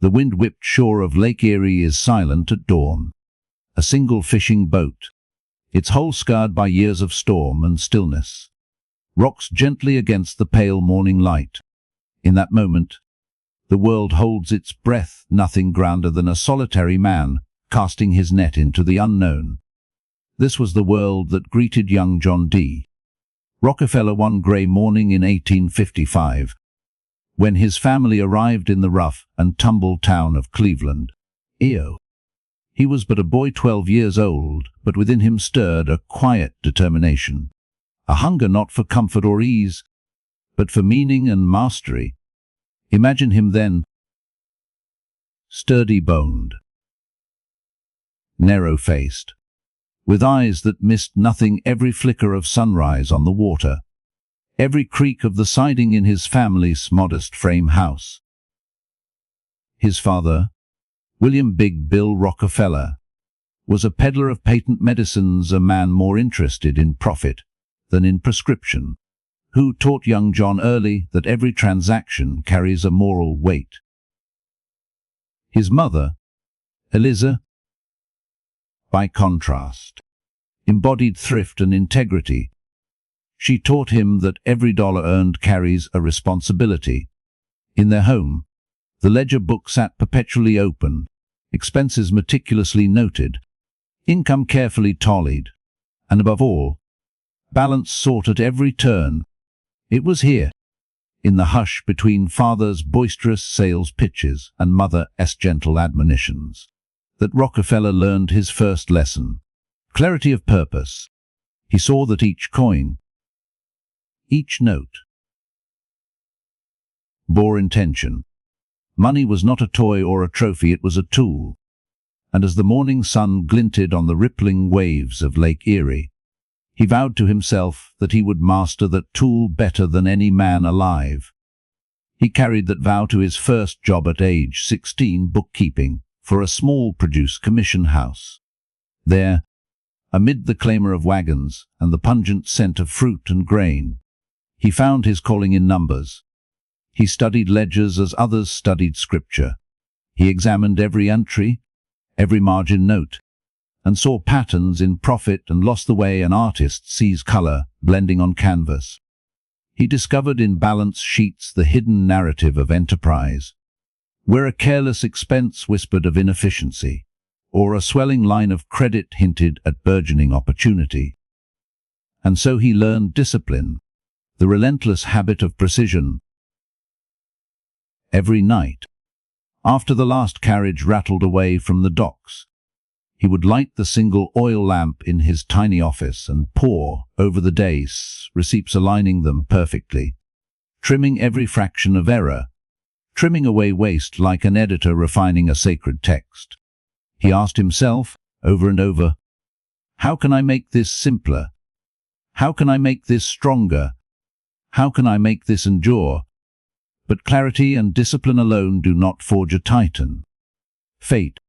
The wind-whipped shore of Lake Erie is silent at dawn. A single fishing boat, its hull scarred by years of storm and stillness, rocks gently against the pale morning light. In that moment, the world holds its breath, nothing grander than a solitary man casting his net into the unknown. This was the world that greeted young John D. Rockefeller one grey morning in 1855, when his family arrived in the rough and tumble town of Cleveland, Ohio. He was but a boy 12 years old, but within him stirred a quiet determination, a hunger not for comfort or ease, but for meaning and mastery. Imagine him then, sturdy-boned, narrow-faced, with eyes that missed nothing, every flicker of sunrise on the water, every creak of the siding in his family's modest frame house. His father, William Big Bill Rockefeller, was a peddler of patent medicines, a man more interested in profit than in prescription, who taught young John early that every transaction carries a moral weight. His mother, Eliza, by contrast, embodied thrift and integrity. She taught him that every dollar earned carries a responsibility. In their home, the ledger book sat perpetually open, expenses meticulously noted, income carefully tallied, and above all, balance sought at every turn. It was here, in the hush between father's boisterous sales pitches and mother's gentle admonitions, that Rockefeller learned his first lesson: clarity of purpose. He saw that each coin, each note, bore intention. Money was not a toy or a trophy, it was a tool. And as the morning sun glinted on the rippling waves of Lake Erie, he vowed to himself that he would master that tool better than any man alive. He carried that vow to his first job at age 16, bookkeeping for a small produce commission house. There, amid the clamour of wagons and the pungent scent of fruit and grain, he found his calling in numbers. He studied ledgers as others studied scripture. He examined every entry, every margin note, and saw patterns in profit and lost the way an artist sees colour blending on canvas. He discovered in balance sheets the hidden narrative of enterprise, where a careless expense whispered of inefficiency, or a swelling line of credit hinted at burgeoning opportunity. And so he learned discipline, the relentless habit of precision. Every night, after the last carriage rattled away from the docks, he would light the single oil lamp in his tiny office and pore over the days, receipts aligning them perfectly, trimming every fraction of error, trimming away waste like an editor refining a sacred text. He asked himself, over and over, how can I make this simpler? How can I make this stronger? How can I make this endure? But clarity and discipline alone do not forge a titan. Fate,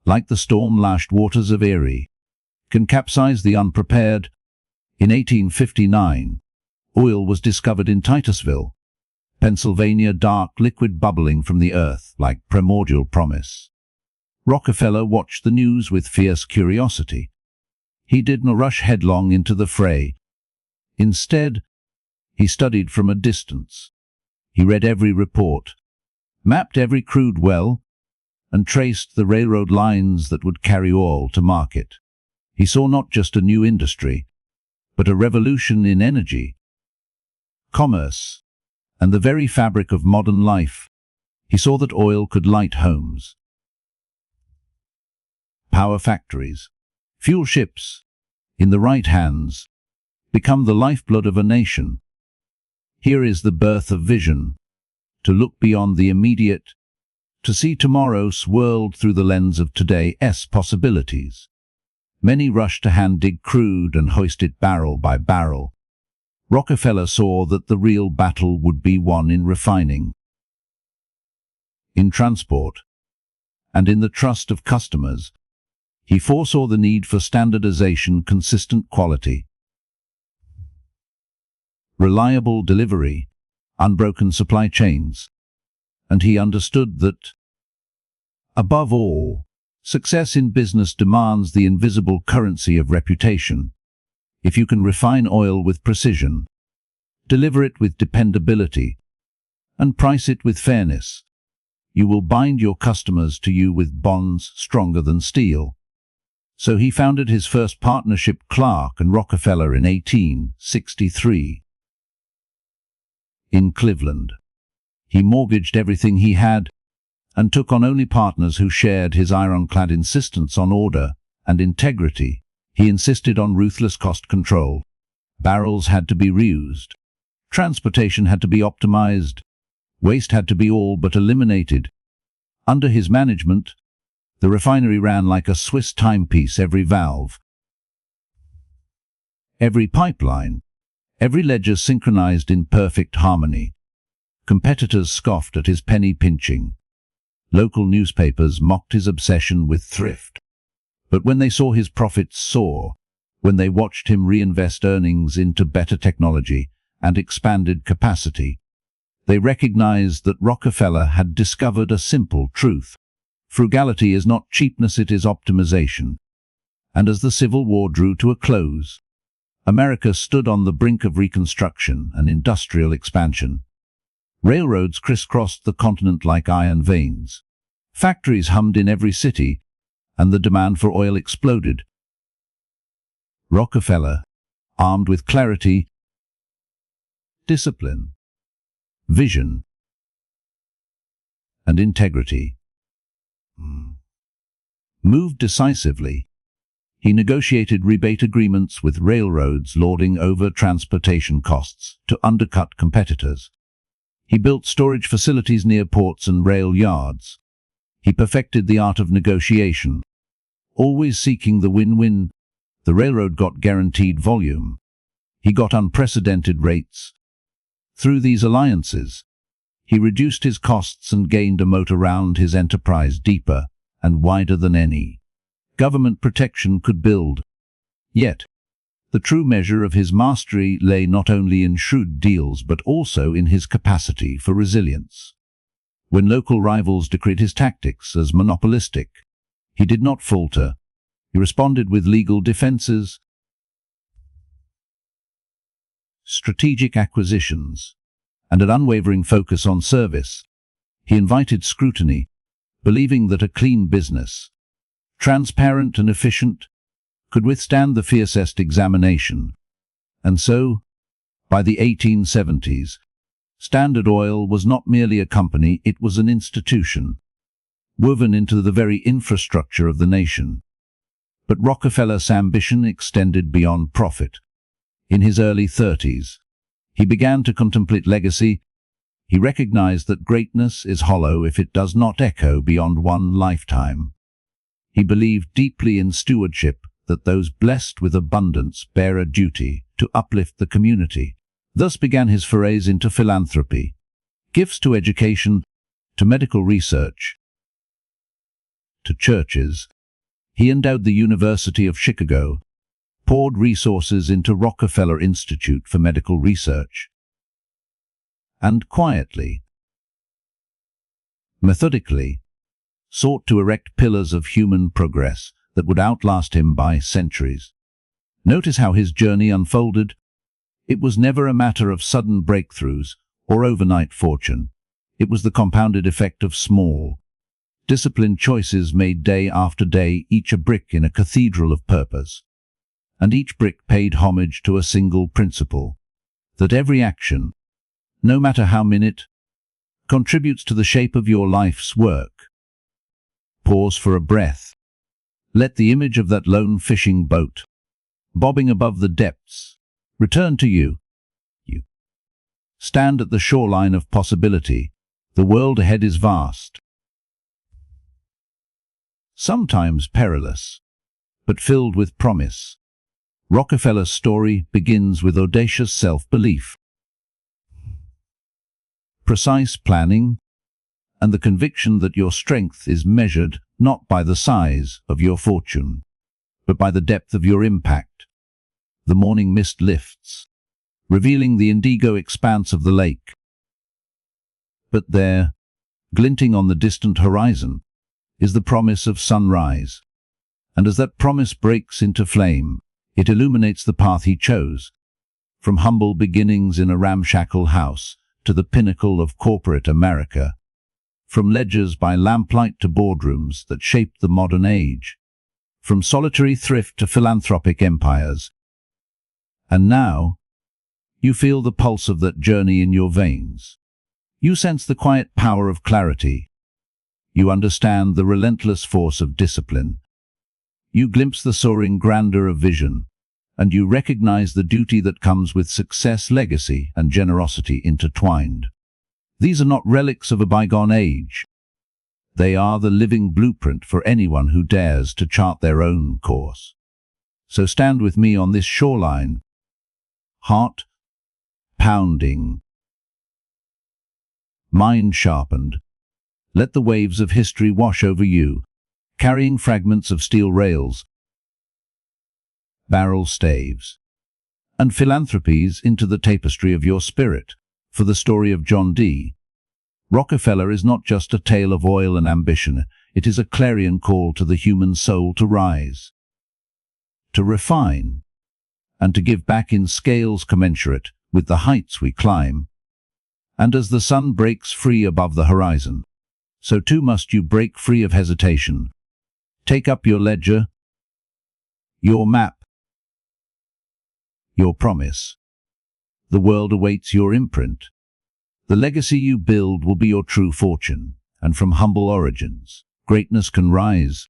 like the storm-lashed waters of Erie, can capsize the unprepared. In 1859, oil was discovered in Titusville, Pennsylvania, dark liquid bubbling from the earth like primordial promise. Rockefeller watched the news with fierce curiosity. He did not rush headlong into the fray. Instead, he studied from a distance. He read every report, mapped every crude well, and traced the railroad lines that would carry oil to market. He saw not just a new industry, but a revolution in energy, commerce, and the very fabric of modern life. He saw that oil could light homes, power factories, fuel ships, in the right hands, become the lifeblood of a nation. Here is the birth of vision, to look beyond the immediate, to see tomorrow's world through the lens of today's possibilities. Many rushed to hand-dig crude and hoist it barrel by barrel. Rockefeller saw that the real battle would be won in refining, in transport, and in the trust of customers. He foresaw the need for standardization, consistent quality, reliable delivery, unbroken supply chains, and he understood that Above all, success in business demands the invisible currency of reputation. If you can refine oil with precision, deliver it with dependability, and price it with fairness, you will bind your customers to you with bonds stronger than steel. So he founded his first partnership, Clark and Rockefeller, in 1863. In Cleveland, he mortgaged everything he had and took on only partners who shared his ironclad insistence on order and integrity. He insisted on ruthless cost control. Barrels had to be reused. Transportation had to be optimized. Waste had to be all but eliminated. Under his management, the refinery ran like a Swiss timepiece. Every valve, every pipeline, every ledger synchronized in perfect harmony. Competitors scoffed at his penny pinching. Local newspapers mocked his obsession with thrift. But when they saw his profits soar, when they watched him reinvest earnings into better technology and expanded capacity, they recognized that Rockefeller had discovered a simple truth. Frugality is not cheapness, it is optimization. And as the Civil War drew to a close, America stood on the brink of reconstruction and industrial expansion. Railroads crisscrossed the continent like iron veins. Factories hummed in every city, and the demand for oil exploded. Rockefeller, armed with clarity, discipline, vision, and integrity, moved decisively. He negotiated rebate agreements with railroads, lording over transportation costs to undercut competitors. He built storage facilities near ports and rail yards. He perfected the art of negotiation, always seeking the win-win. The railroad got guaranteed volume. He got unprecedented rates. Through these alliances, he reduced his costs and gained a moat around his enterprise deeper and wider than any government protection could build. Yet, the true measure of his mastery lay not only in shrewd deals but also in his capacity for resilience. When local rivals decried his tactics as monopolistic, he did not falter. He responded with legal defenses, strategic acquisitions, and an unwavering focus on service. He invited scrutiny, believing that a clean business, transparent and efficient, could withstand the fiercest examination. And so, by the 1870s, Standard Oil was not merely a company, it was an institution, woven into the very infrastructure of the nation. But Rockefeller's ambition extended beyond profit. In his early 30s, he began to contemplate legacy. He recognized that greatness is hollow if it does not echo beyond one lifetime. He believed deeply in stewardship, that those blessed with abundance bear a duty to uplift the community. Thus began his forays into philanthropy, gifts to education, to medical research, to churches. He endowed the University of Chicago, poured resources into Rockefeller Institute for Medical Research, and quietly, methodically, sought to erect pillars of human progress that would outlast him by centuries. Notice how his journey unfolded. It was never a matter of sudden breakthroughs or overnight fortune. It was the compounded effect of small, disciplined choices made day after day, each a brick in a cathedral of purpose. And each brick paid homage to a single principle, that every action, no matter how minute, contributes to the shape of your life's work. Pause for a breath. Let the image of that lone fishing boat, bobbing above the depths, return to you. You stand at the shoreline of possibility. The world ahead is vast, sometimes perilous, but filled with promise. Rockefeller's story begins with audacious self-belief, precise planning, and the conviction that your strength is measured not by the size of your fortune, but by the depth of your impact. The morning mist lifts, revealing the indigo expanse of the lake. But there, glinting on the distant horizon, is the promise of sunrise. And as that promise breaks into flame, it illuminates the path he chose, from humble beginnings in a ramshackle house to the pinnacle of corporate America, from ledgers by lamplight to boardrooms that shaped the modern age, from solitary thrift to philanthropic empires. And now, you feel the pulse of that journey in your veins. You sense the quiet power of clarity. You understand the relentless force of discipline. You glimpse the soaring grandeur of vision, and you recognize the duty that comes with success, legacy, and generosity intertwined. These are not relics of a bygone age. They are the living blueprint for anyone who dares to chart their own course. So stand with me on this shoreline, heart pounding, mind sharpened. Let the waves of history wash over you, carrying fragments of steel rails, barrel staves, and philanthropies into the tapestry of your spirit. For the story of John D. Rockefeller is not just a tale of oil and ambition, it is a clarion call to the human soul to rise, to refine, and to give back in scales commensurate with the heights we climb. And as the sun breaks free above the horizon, so too must you break free of hesitation. Take up your ledger, your map, your promise. The world awaits your imprint. The legacy you build will be your true fortune, and from humble origins, greatness can rise.